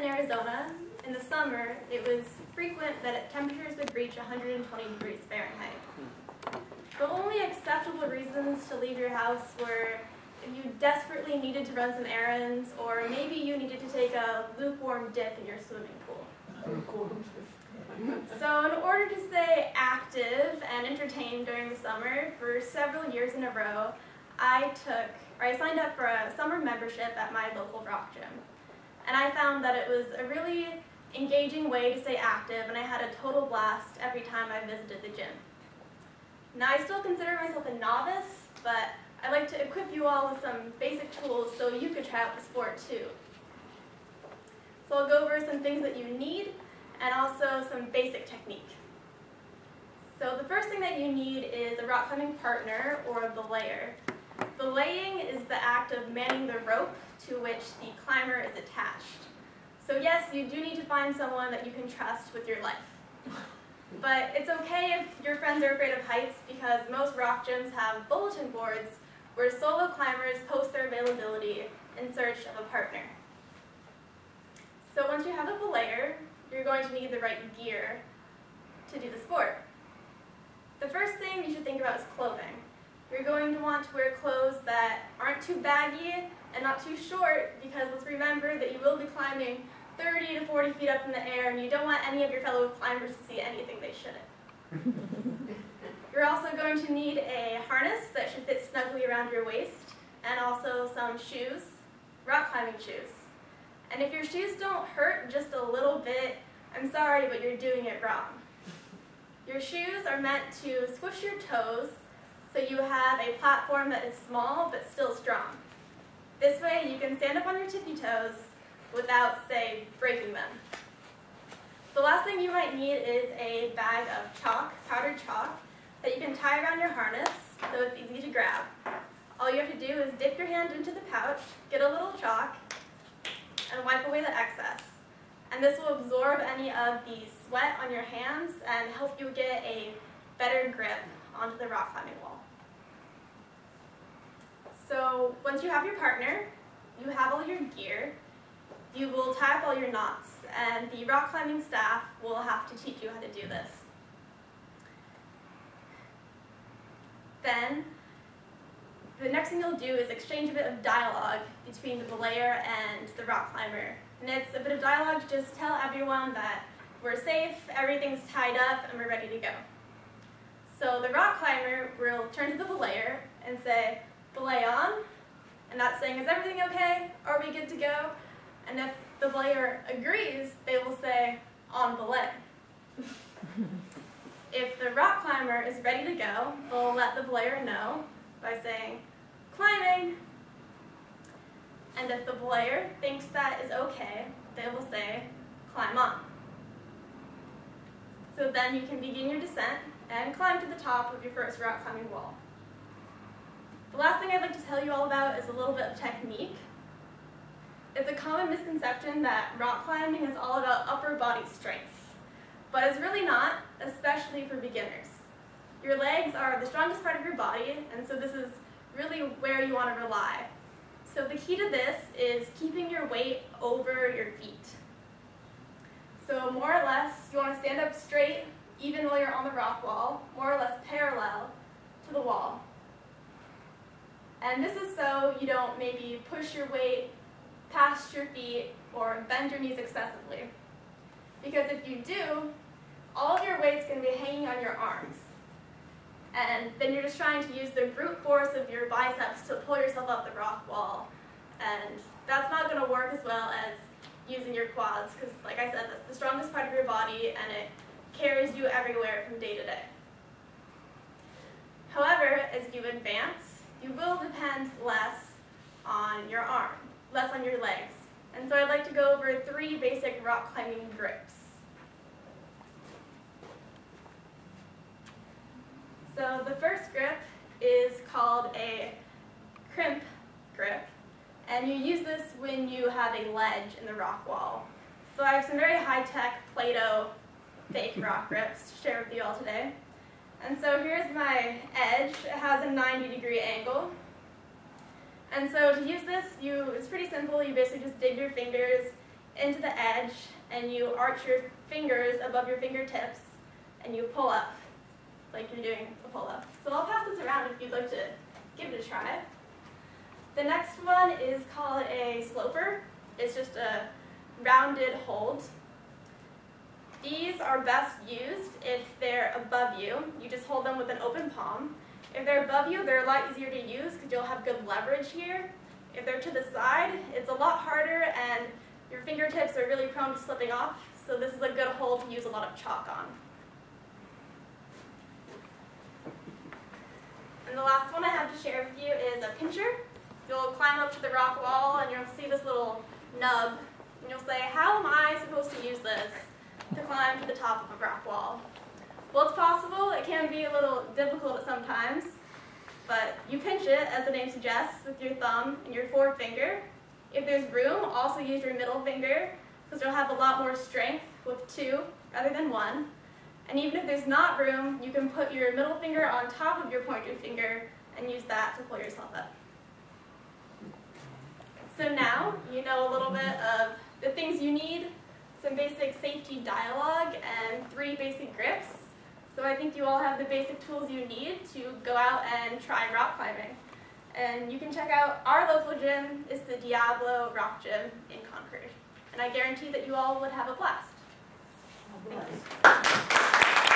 in Arizona, in the summer, it was frequent that temperatures would reach 120 degrees Fahrenheit. The only acceptable reasons to leave your house were if you desperately needed to run some errands, or maybe you needed to take a lukewarm dip in your swimming pool. So in order to stay active and entertained during the summer, for several years in a row, I signed up for a summer membership at my local rock gym. And I found that it was a really engaging way to stay active, and I had a total blast every time I visited the gym. Now, I still consider myself a novice, but I'd like to equip you all with some basic tools so you could try out the sport too. So I'll go over some things that you need, and also some basic technique. So the first thing that you need is a rock climbing partner, or a belayer. Belaying is the act of manning the rope to which the climber is attached. So yes, you do need to find someone that you can trust with your life. But it's okay if your friends are afraid of heights, because most rock gyms have bulletin boards where solo climbers post their availability in search of a partner. So once you have a belayer, you're going to need the right gear to do the sport. The first thing you should think about is clothing. You're going to want to wear clothes that aren't too baggy and not too short, because let's remember that you will be climbing 30 to 40 feet up in the air, and you don't want any of your fellow climbers to see anything they shouldn't. You're also going to need a harness that should fit snugly around your waist, and also some shoes, rock climbing shoes. And if your shoes don't hurt just a little bit, I'm sorry, but you're doing it wrong. Your shoes are meant to squish your toes, so you have a platform that is small but still strong. This way you can stand up on your tippy toes without, say, breaking them. The last thing you might need is a bag of chalk, powdered chalk, that you can tie around your harness so it's easy to grab. All you have to do is dip your hand into the pouch, get a little chalk, and wipe away the excess. And this will absorb any of the sweat on your hands and help you get a better grip onto the rock climbing wall. So once you have your partner, you have all your gear, you will tie up all your knots, and the rock climbing staff will have to teach you how to do this. Then, the next thing you'll do is exchange a bit of dialogue between the belayer and the rock climber. And it's a bit of dialogue to just tell everyone that we're safe, everything's tied up, and we're ready to go. So the rock climber will turn to the belayer and say, "Belay on," and that's saying, "Is everything okay? Are we good to go?" And if the belayer agrees, they will say, "On belay." If the rock climber is ready to go, they'll let the belayer know by saying, "Climbing." And if the belayer thinks that is okay, they will say, "Climb on." So then you can begin your descent and climb to the top of your first rock climbing wall. The last thing I'd like to tell you all about is a little bit of technique. It's a common misconception that rock climbing is all about upper body strength, but it's really not, especially for beginners. Your legs are the strongest part of your body, and so this is really where you want to rely. So the key to this is keeping your weight over your feet. So more or less, you want to stand up straight, even while you're on the rock wall, more or less parallel to the wall. And this is so you don't maybe push your weight past your feet or bend your knees excessively. Because if you do, all of your weight's going to be hanging on your arms. And then you're just trying to use the brute force of your biceps to pull yourself up the rock wall. And that's not going to work as well as using your quads, because like I said, that's the strongest part of your body and it carries you everywhere from day to day. However, as you advance, you will depend less on your arm, less on your legs. And so I'd like to go over 3 basic rock climbing grips. So the first grip is called a crimp grip, and you use this when you have a ledge in the rock wall. So I have some very high-tech Play-Doh fake rock grips to share with you all today. And so here's my edge. It has a 90-degree angle. And so to use this, it's pretty simple. You basically just dig your fingers into the edge edge, and you arch your fingers above your fingertips, and you pull up, like you're doing a pull-up. So I'll pass this around if you'd like to give it a try. The next one is called a sloper. It's just a rounded hold. These are best used if they're above you. You just hold them with an open palm. If they're above you, they're a lot easier to use because you'll have good leverage here. If they're to the side, it's a lot harder and your fingertips are really prone to slipping off, so this is a good hold to use a lot of chalk on. And the last one I have to share with you is a pincher. You'll climb up to the rock wall and you'll see this little nub, and you'll say, how am I supposed to use this to climb to the top of a rock wall? Well, it's possible. It can be a little difficult at sometimes, but you pinch it, as the name suggests, with your thumb and your forefinger. If there's room, also use your middle finger, because you'll have a lot more strength with two rather than one. And even if there's not room, you can put your middle finger on top of your pointer finger and use that to pull yourself up. So now you know a little bit of the things you need, some basic safety dialogue, and 3 basic grips. So I think you all have the basic tools you need to go out and try rock climbing. And you can check out our local gym. It's the Diablo Rock Gym in Concord. And I guarantee that you all would have a blast. Thank you.